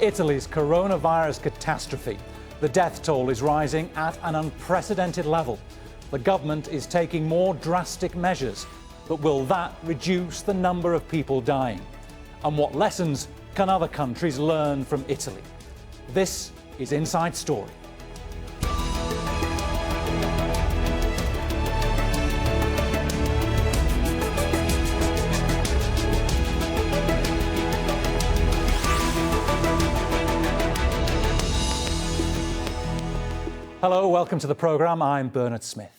Italy's coronavirus catastrophe. The death toll is rising at an unprecedented level. The government is taking more drastic measures, but will that reduce the number of people dying? And what lessons can other countries learn from Italy? This is Inside Story. Hello, welcome to the programme. I'm Bernard Smith.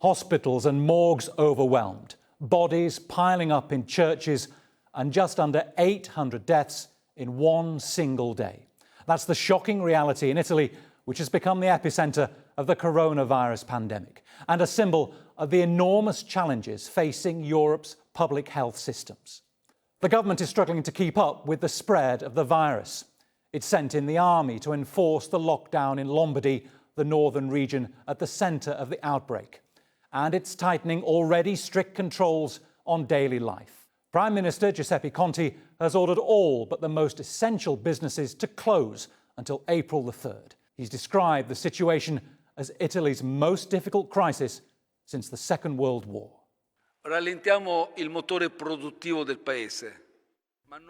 Hospitals and morgues overwhelmed, bodies piling up in churches, and just under 800 deaths in one single day. That's the shocking reality in Italy, which has become the epicentre of the coronavirus pandemic and a symbol of the enormous challenges facing Europe's public health systems. The government is struggling to keep up with the spread of the virus. It sent in the army to enforce the lockdown in Lombardy, the northern region at the centre of the outbreak. And it's tightening already strict controls on daily life. Prime Minister Guiseppe Conte has ordered all but the most essential businesses to close until April the 3rd. He's described the situation as Italy's most difficult crisis since the Second World War. Rallentiamo il motore produttivo del paese.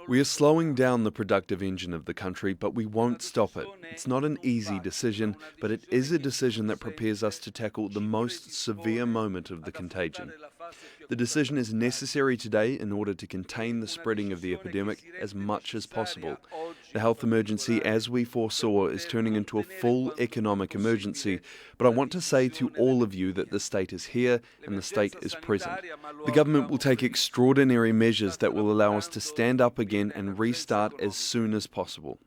We are slowing down the productive engine of the country, but we won't stop it. It's not an easy decision, but it is a decision that prepares us to tackle the most severe moment of the contagion. The decision is necessary today in order to contain the spreading of the epidemic as much as possible. The health emergency, as we foresaw, is turning into a full economic emergency, but I want to say to all of you that the state is here and the state is present. The government will take extraordinary measures that will allow us to stand up again and restart as soon as possible.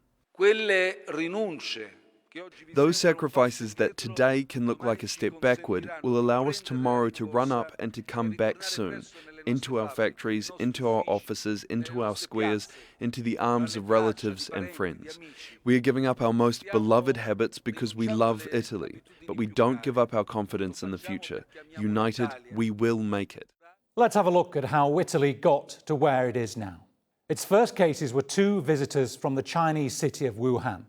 Those sacrifices that today can look like a step backward will allow us tomorrow to run up and to come back soon, into our factories, into our offices, into our squares, into the arms of relatives and friends. We are giving up our most beloved habits because we love Italy, but we don't give up our confidence in the future. United, we will make it. Let's have a look at how Italy got to where it is now. Its first cases were two visitors from the Chinese city of Wuhan.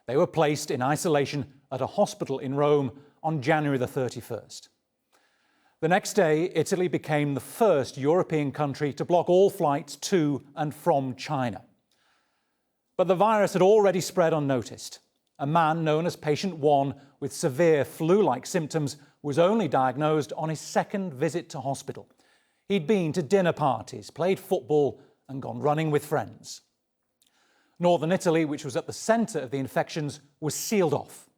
They were placed in isolation at a hospital in Rome on January the 31st. The next day, Italy became the first European country to block all flights to and from China. But the virus had already spread unnoticed. A man known as Patient 1 with severe flu-like symptoms was only diagnosed on his second visit to hospital. He'd been to dinner parties, played football, and gone running with friends. Northern Italy, which was at the centre of the infections, was sealed off.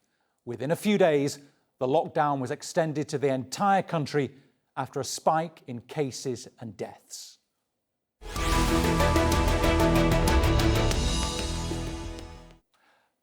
Within a few days, the lockdown was extended to the entire country after a spike in cases and deaths.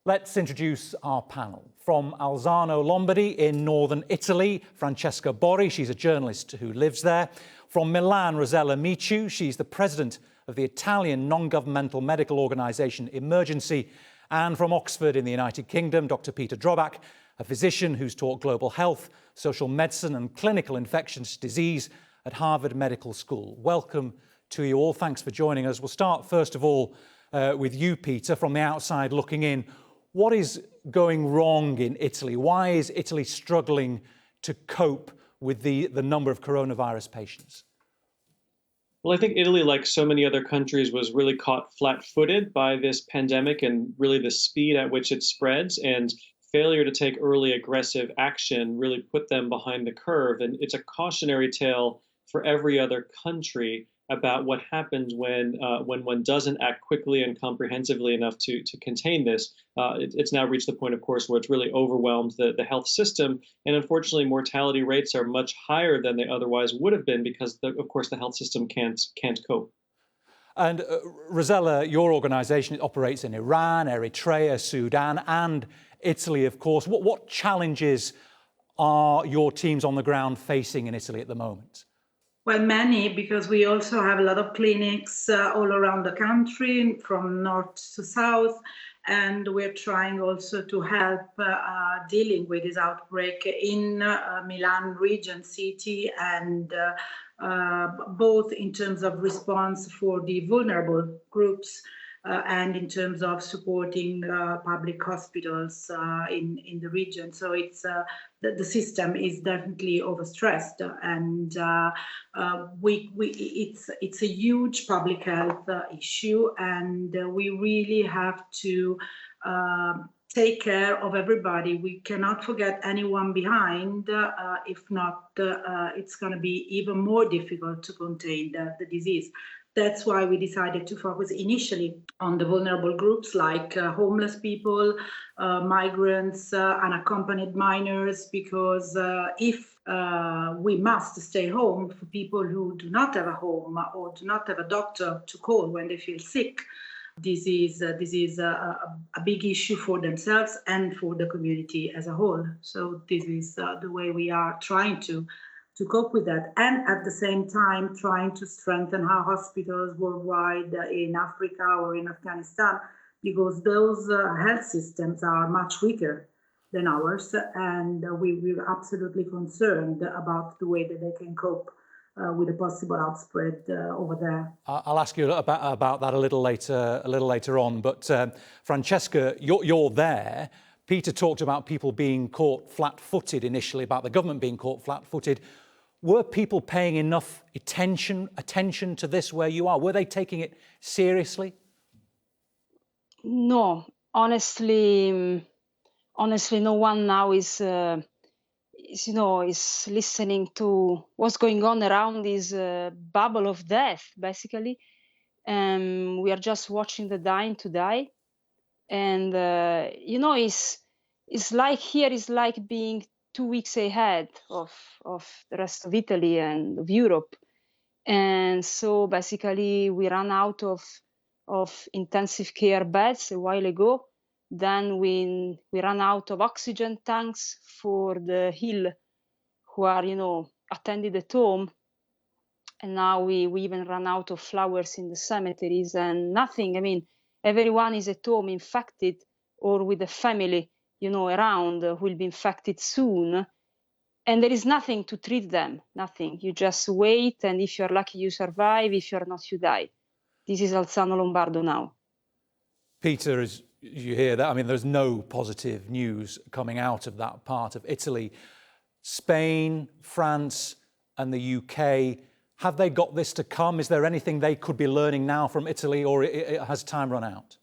Let's introduce our panel. From Alzano, Lombardy in northern Italy, Francesca Borri, she's a journalist who lives there. From Milan, Rossella Miccio, she's the president of the Italian non-governmental medical organisation Emergency, and from Oxford in the United Kingdom, Dr. Peter Drobak, a physician who's taught global health, social medicine and clinical infectious disease at Harvard Medical School. Welcome to you all. Thanks for joining us. We'll start first of all with you, Peter, from the outside looking in. What is going wrong in Italy? Why is Italy struggling to cope with the number of coronavirus patients? Well, I think Italy, like so many other countries, was really caught flat-footed by this pandemic and really the speed at which it spreads, and failure to take early aggressive action really put them behind the curve. And it's a cautionary tale for every other country about what happens when one doesn't act quickly and comprehensively enough to contain this. It's now reached the point, of course, where it's really overwhelmed the health system. And unfortunately, mortality rates are much higher than they otherwise would have been because, of course, the health system can't cope. And Rossella, your organisation operates in Iran, Eritrea, Sudan and Italy, of course. What challenges are your teams on the ground facing in Italy at the moment? Well, many, because we also have a lot of clinics all around the country, from north to south, and we're trying also to help dealing with this outbreak in Milan region city, and both in terms of response for the vulnerable groups and in terms of supporting public hospitals in the region. So it's the system is definitely overstressed, and it's a huge public health issue, and we really have to take care of everybody. We cannot forget anyone behind. If not, it's going to be even more difficult to contain the disease. That's why we decided to focus initially on the vulnerable groups like homeless people, migrants, unaccompanied minors, because if we must stay home for people who do not have a home or do not have a doctor to call when they feel sick, this is a big issue for themselves and for the community as a whole. So this is the way we are trying to cope with that, and at the same time trying to strengthen our hospitals worldwide in Africa or in Afghanistan, because those health systems are much weaker than ours, and we're absolutely concerned about the way that they can cope with a possible outspread over there. I'll ask you about that a little later on. But Francesca, you're there. Peter talked about people being caught flat-footed initially, about the government being caught flat-footed. Were people paying enough attention to this where you are? Were they taking it seriously? No, honestly, no one now is listening to what's going on around this bubble of death, basically. We are just watching the dying to die. And, it's like here is like being 2 weeks ahead of the rest of Italy and of Europe. And so basically we ran out of intensive care beds a while ago. Then we ran out of oxygen tanks for the ill who are, attended at home. And now we even ran out of flowers in the cemeteries and nothing. I mean, everyone is at home infected or with a family, around who will be infected soon. And there is nothing to treat them, nothing. You just wait, and if you're lucky, you survive. If you're not, you die. This is Alzano Lombardo now. Peter, as you hear that, I mean, there's no positive news coming out of that part of Italy. Spain, France, and the UK, have they got this to come? Is there anything they could be learning now from Italy, or has time run out?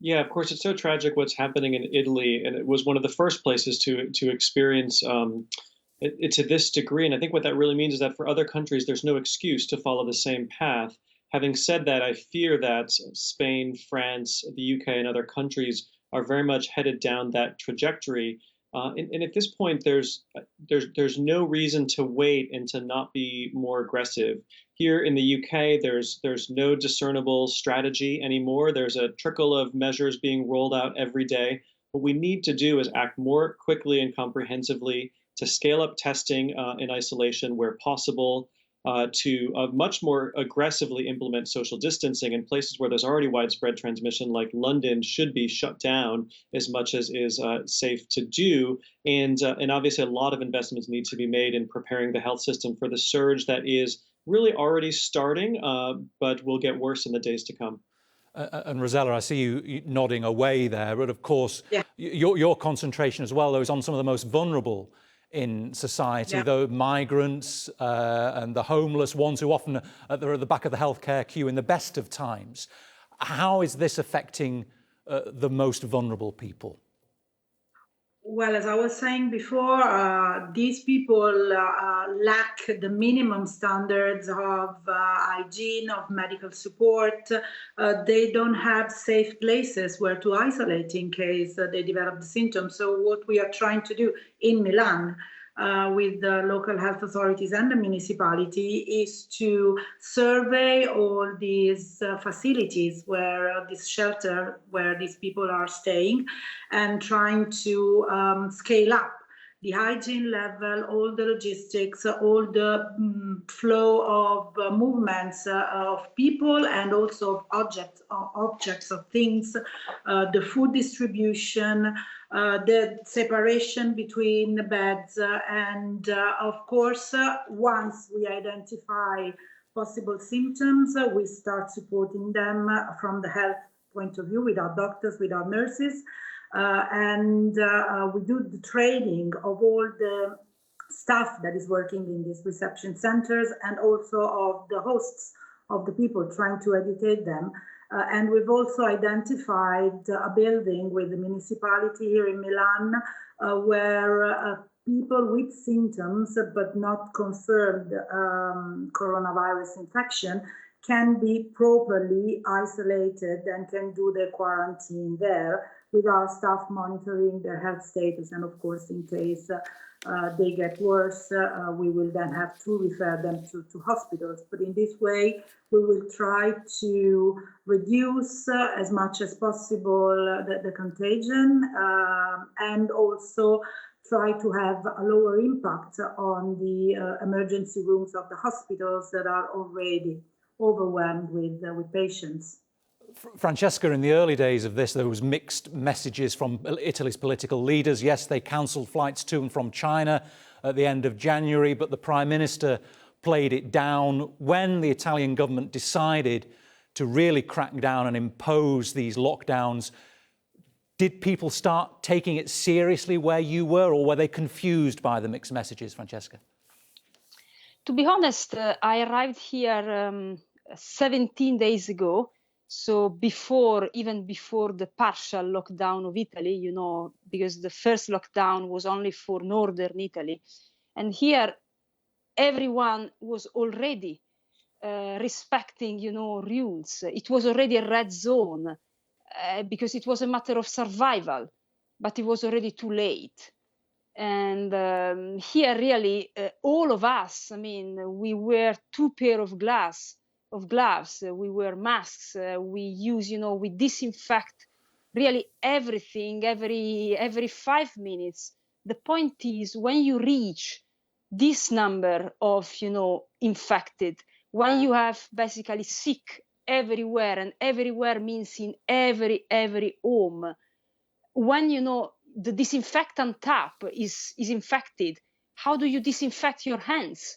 Yeah, of course, it's so tragic what's happening in Italy, and it was one of the first places to experience it to this degree. And I think what that really means is that for other countries, there's no excuse to follow the same path. Having said that, I fear that Spain, France, the UK, and other countries are very much headed down that trajectory. And at this point, there's no reason to wait and to not be more aggressive. Here in the UK, there's no discernible strategy anymore. There's a trickle of measures being rolled out every day. What we need to do is act more quickly and comprehensively to scale up testing in isolation where possible, to much more aggressively implement social distancing in places where there's already widespread transmission, like London, should be shut down as much as is safe to do. And obviously, a lot of investments need to be made in preparing the health system for the surge that is really already starting, but will get worse in the days to come. And Rossella, I see you nodding away there, but of course, your concentration as well, though, is on some of the most vulnerable in society, the migrants and the homeless, ones who often are at the back of the healthcare queue in the best of times. How is this affecting the most vulnerable people? Well, as I was saying before, these people lack the minimum standards of hygiene, of medical support. They don't have safe places where to isolate in case they develop the symptoms. So what we are trying to do in Milan with the local health authorities and the municipality is to survey all these facilities where this shelter where these people are staying, and trying to scale up the hygiene level, all the logistics, all the flow of movements of people and also of objects of things, the food distribution, the separation between the beds, and of course, once we identify possible symptoms, we start supporting them from the health point of view with our doctors, with our nurses, and we do the training of all the staff that is working in these reception centers and also of the hosts of the people, trying to educate them. And we've also identified a building with the municipality here in Milan where people with symptoms but not confirmed coronavirus infection can be properly isolated and can do their quarantine there with our staff monitoring their health status. And of course, in case they get worse, we will then have to refer them to hospitals. But in this way, we will try to reduce as much as possible the contagion and also try to have a lower impact on the emergency rooms of the hospitals that are already overwhelmed with patients. Francesca, in the early days of this, there was mixed messages from Italy's political leaders. Yes, they cancelled flights to and from China at the end of January, but the Prime Minister played it down. When the Italian government decided to really crack down and impose these lockdowns, did people start taking it seriously where you were, or were they confused by the mixed messages, Francesca? To be honest, I arrived here 17 days ago. So even before the partial lockdown of Italy, you know, because the first lockdown was only for northern Italy. And here, everyone was already respecting, you know, rules. It was already a red zone because it was a matter of survival, but it was already too late. And here, really, all of us, I mean, we wear 2 pairs of gloves, we wear masks, we use, you know, we disinfect really everything every 5 minutes. The point is, when you reach this number of, you know, infected, when you have basically sick everywhere, and everywhere means in every home, when, you know, the disinfectant tap is infected, how do you disinfect your hands?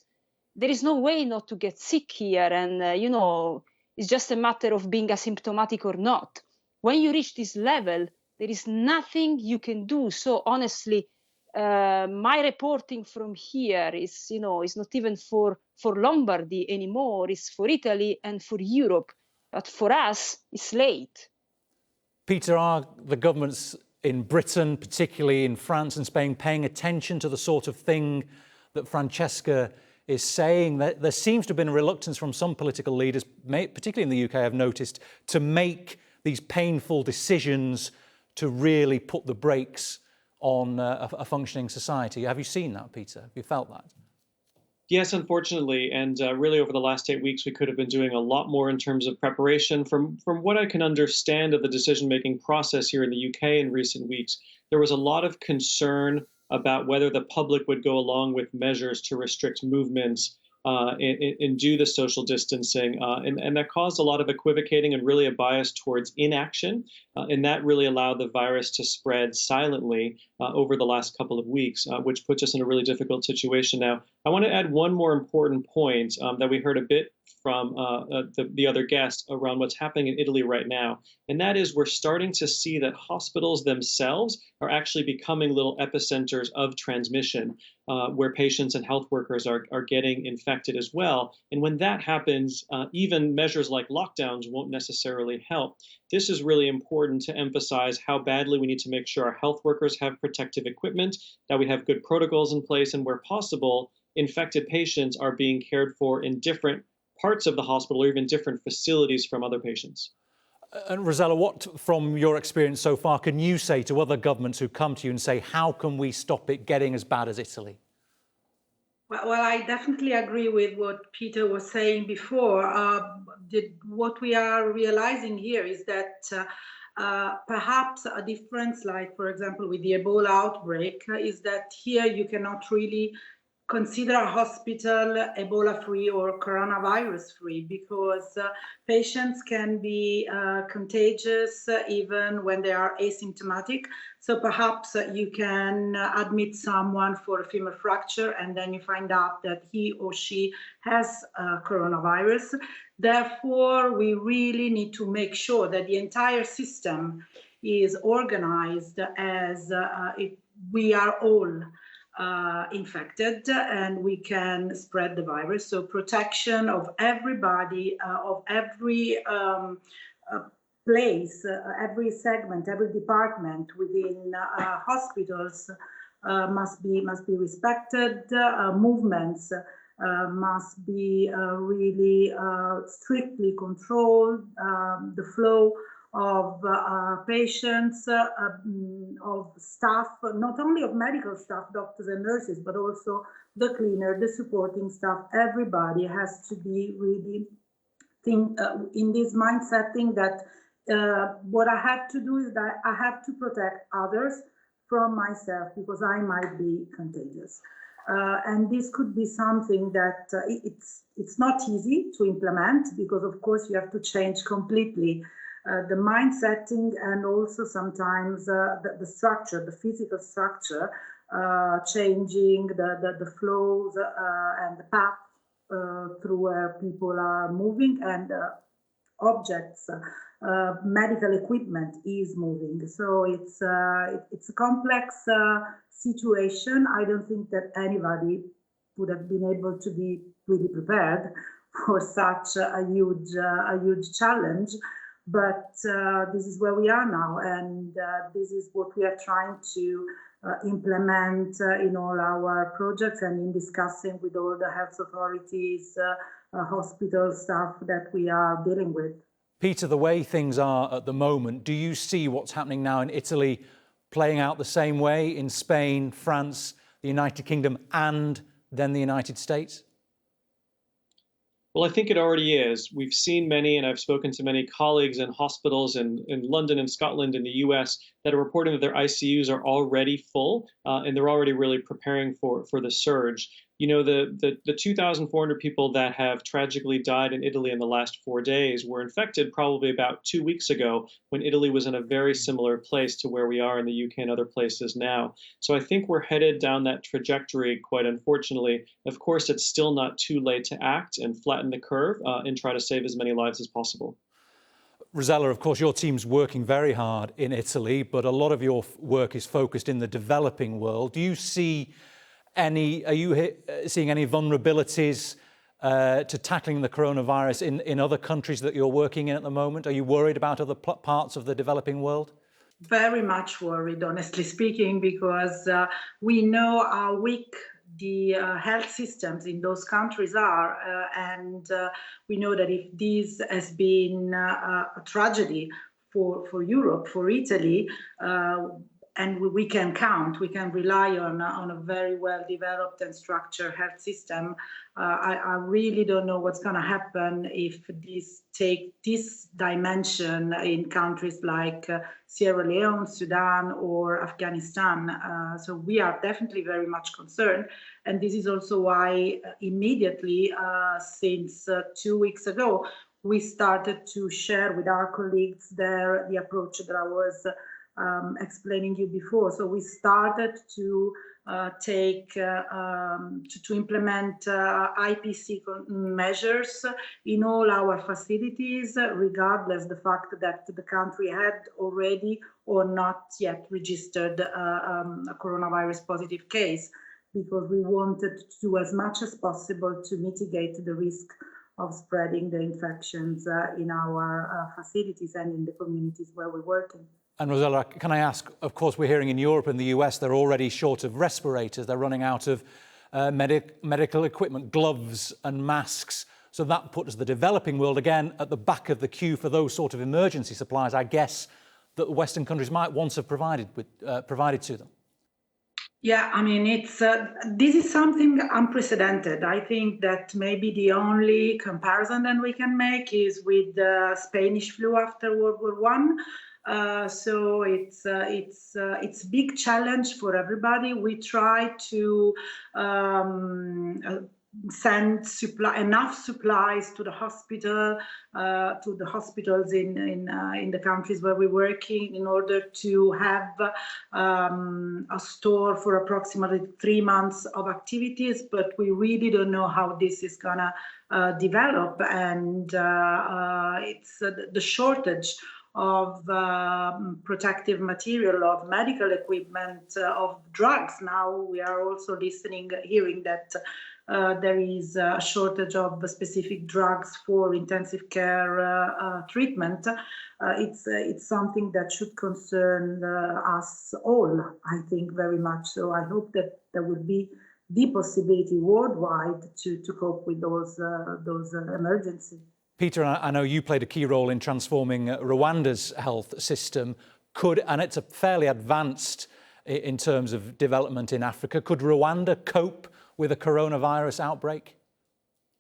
There is no way not to get sick here. And, you know, it's just a matter of being asymptomatic or not. When you reach this level, there is nothing you can do. So honestly, my reporting from here is, you know, is not even for Lombardy anymore. It's for Italy and for Europe. But for us, it's late. Peter, are the governments in Britain, particularly in France and Spain, paying attention to the sort of thing that Francesca is saying? That there seems to have been a reluctance from some political leaders, particularly in the UK, I've noticed, to make these painful decisions to really put the brakes on a functioning society. Have you seen that, Peter? Have you felt that? Yes, unfortunately, and really over the last 8 weeks, we could have been doing a lot more in terms of preparation. From what I can understand of the decision-making process here in the UK in recent weeks, there was a lot of concern about whether the public would go along with measures to restrict movements and do the social distancing. And that caused a lot of equivocating and really a bias towards inaction. And that really allowed the virus to spread silently over the last couple of weeks, which puts us in a really difficult situation now. I want to add one more important point that we heard a bit from the other guest around what's happening in Italy right now. And that is, we're starting to see that hospitals themselves are actually becoming little epicenters of transmission, where patients and health workers are getting infected as well. And when that happens, even measures like lockdowns won't necessarily help. This is really important to emphasize how badly we need to make sure our health workers have protective equipment, that we have good protocols in place, and where possible, infected patients are being cared for in different parts of the hospital or even different facilities from other patients. And Rossella, what, from your experience so far, can you say to other governments who come to you and say, how can we stop it getting as bad as Italy? Well, I definitely agree with what Peter was saying before. What we are realizing here is that perhaps a difference, like, for example, with the Ebola outbreak, is that here you cannot really consider a hospital Ebola-free or coronavirus-free, because patients can be contagious even when they are asymptomatic. So perhaps you can admit someone for a femur fracture and then you find out that he or she has coronavirus. Therefore, we really need to make sure that the entire system is organized as we are all infected and we can spread the virus. So protection of everybody, of every place, every segment, every department within hospitals must be respected. Movements must be really strictly controlled. The flow of patients, of staff, not only of medical staff, doctors and nurses, but also the cleaner, the supporting staff. Everybody has to be really in this mindset thing that what I have to do is that I have to protect others from myself because I might be contagious. And this could be something that it's not easy to implement because, of course, you have to change completely the mind setting and also sometimes the structure, the physical structure, changing the flows and the path through where people are moving and objects, medical equipment is moving. So it's a complex situation. I don't think that anybody would have been able to be really prepared for such a huge challenge. But this is where we are now, and this is what we are trying to implement in all our projects and in discussing with all the health authorities, hospital staff that we are dealing with. Peter, the way things are at the moment, do you see what's happening now in Italy playing out the same way in Spain, France, the United Kingdom, and then the United States? Well, I think it already is. We've seen many, and I've spoken to many colleagues in hospitals in London and Scotland and the US that are reporting that their ICUs are already full, and they're already really preparing for the surge. You know, the 2,400 people that have tragically died in Italy in the last 4 days were infected probably about 2 weeks ago when Italy was in a very similar place to where we are in the UK and other places now. So I think we're headed down that trajectory, quite unfortunately. Of course, it's still not too late to act and flatten the curve and try to save as many lives as possible. Rossella, of course, your team's working very hard in Italy, but a lot of your work is focused in the developing world. Do you see are you seeing any vulnerabilities to tackling the coronavirus in other countries that you're working in at the moment? Are you worried about other parts of the developing world? Very much worried, honestly speaking, because we know how weak the health systems in those countries are, and we know that if this has been a tragedy for Europe, for Italy, and we can rely on a very well developed and structured health system. I really don't know what's going to happen if take this dimension in countries like Sierra Leone, Sudan, or Afghanistan. So we are definitely very much concerned. And this is also why immediately, since 2 weeks ago, we started to share with our colleagues the approach that I was explaining you before. So we started to implement IPC measures in all our facilities, regardless the fact that the country had already or not yet registered a coronavirus positive case, because we wanted to do as much as possible to mitigate the risk of spreading the infections in our facilities and in the communities where we're working. And Rossella, can I ask, of course, we're hearing in Europe and the US, they're already short of respirators. They're running out of medical equipment, gloves and masks. So that puts the developing world again at the back of the queue for those sort of emergency supplies, I guess, that the Western countries might once have provided to them. Yeah, I mean, this is something unprecedented. I think that maybe the only comparison that we can make is with the Spanish flu after World War I. So it's a big challenge for everybody. We try to send enough supplies to the hospitals in the countries where we're working, in order to have a store for approximately 3 months of activities. But we really don't know how this is gonna develop, and it's the shortage of protective material, of medical equipment, of drugs. Now we are also hearing that there is a shortage of specific drugs for intensive care treatment. It's something that should concern us all, I think, very much. So I hope that there would be the possibility worldwide to cope with those emergencies. Peter, I know you played a key role in transforming Rwanda's health system. And it's a fairly advanced in terms of development in Africa. Could Rwanda cope with a coronavirus outbreak?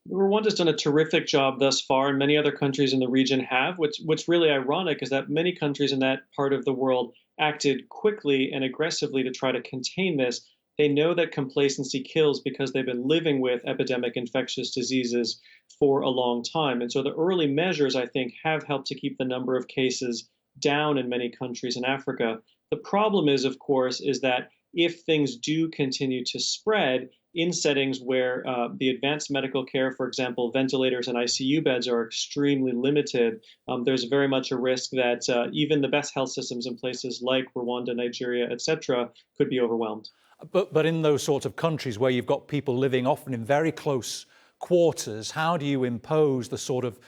Rwanda's done a terrific job thus far, and many other countries in the region have. What's really ironic is that many countries in that part of the world acted quickly and aggressively to try to contain this. They know that complacency kills because they've been living with epidemic infectious diseases for a long time. And so the early measures, I think, have helped to keep the number of cases down in many countries in Africa. The problem is, of course, is that if things do continue to spread in settings where the advanced medical care, for example, ventilators and ICU beds are extremely limited, there's very much a risk that even the best health systems in places like Rwanda, Nigeria, etc., could be overwhelmed. But in those sorts of countries where you've got people living often in very close quarters, how do you impose the sort of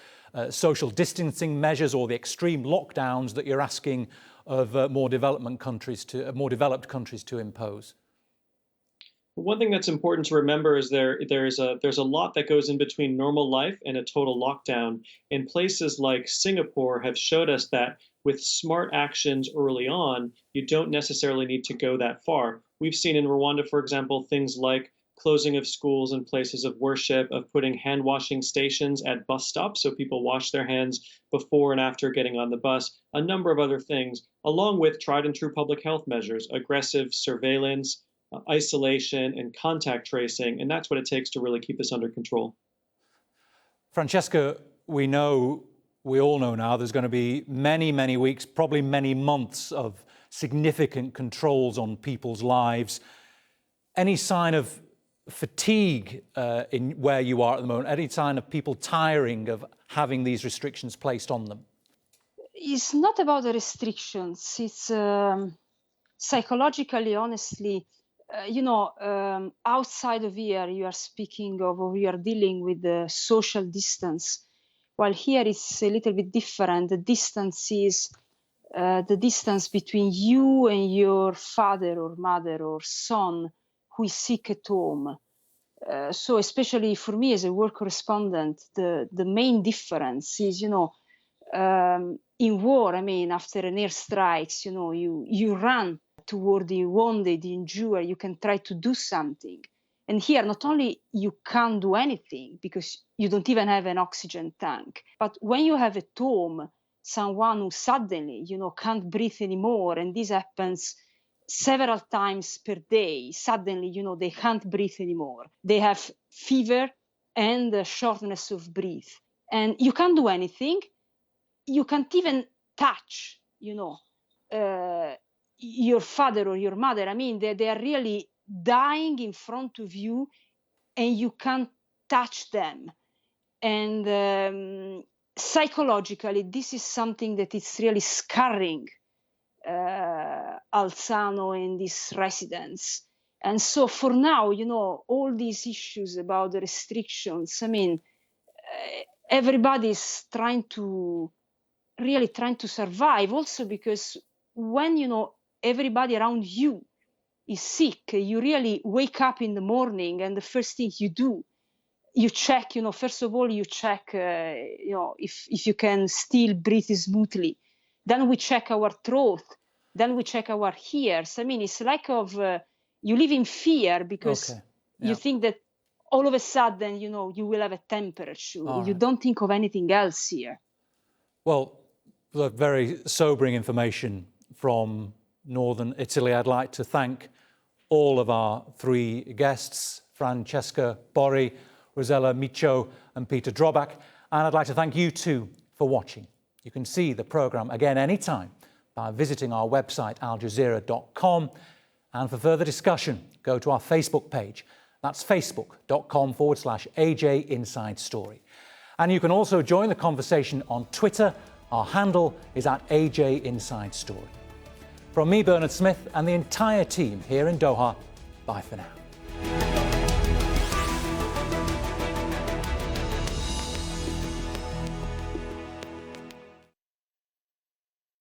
social distancing measures or the extreme lockdowns that you're asking of more developed countries to impose? One thing that's important to remember is there's a lot that goes in between normal life and a total lockdown. And places like Singapore have showed us that with smart actions early on, you don't necessarily need to go that far. We've seen in Rwanda, for example, things like closing of schools and places of worship, of putting hand washing stations at bus stops so people wash their hands before and after getting on the bus, a number of other things, along with tried and true public health measures, aggressive surveillance, isolation, and contact tracing. And that's what it takes to really keep this under control. Francesca, we all know now there's going to be many weeks, probably many months of significant controls on people's lives. Any sign of fatigue in where you are at the moment? Any sign of people tiring of having these restrictions placed on them? It's not about the restrictions. It's psychologically, honestly, outside of here, you are speaking of, or you are dealing with the social distance, while here it's a little bit different. The distance is the distance between you and your father or mother or son who is sick at home. So especially for me as a war correspondent, the main difference is, in war, after an airstrikes, you run toward the wounded, the injured, you can try to do something. And here, not only you can't do anything because you don't even have an oxygen tank, but when you have at home someone who suddenly, can't breathe anymore, and this happens several times per day, suddenly, they can't breathe anymore. They have fever and shortness of breath. And you can't do anything. You can't even touch, your father or your mother. They are really dying in front of you and you can't touch them. And psychologically, this is something that is really scarring Alzano and his residents. And so for now, all these issues about the restrictions, everybody's trying to survive, also because when, everybody around you is sick, you really wake up in the morning and the first thing you do, you check, first of all, you check, if you can still breathe smoothly. Then we check our throat. Then we check our ears. It's like you live in fear because you think that all of a sudden, you will have a temperature. You don't think of anything else here. Well, the very sobering information from northern Italy. I'd like to thank all of our three guests, Francesca, Borri, Rossella Miccio and Peter Drobak. And I'd like to thank you too for watching. You can see the programme again anytime by visiting our website aljazeera.com. And for further discussion, go to our Facebook page. That's facebook.com/AJ Inside Story. And you can also join the conversation on Twitter. Our handle is @AJ Inside Story. From me, Bernard Smith, and the entire team here in Doha, bye for now.